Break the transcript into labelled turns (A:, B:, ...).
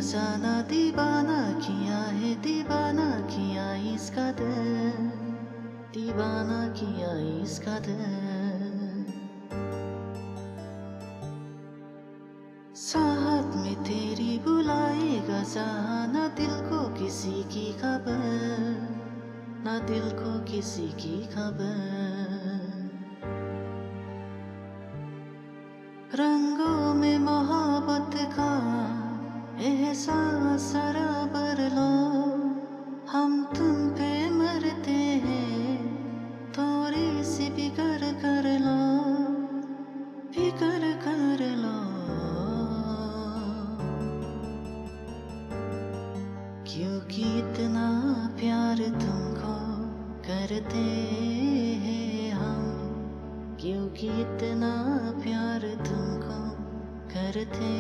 A: फसाना दीवाना किया है, दीवाना किया इसका दिल, दीवाना किया इसका दिल। साहत में तेरी बुलाएगा जहाँ, ना दिल को किसी की खबर, ना दिल को किसी की खबर। रंगों में मोहब्बत का एहसास बराबर लो, हम तुम पे मरते हैं, थोड़ी सी फिक्र कर लो, फिक्र कर लो। क्योंकि इतना प्यार तुमको करते हैं हम, क्योंकि इतना प्यार तुमको करते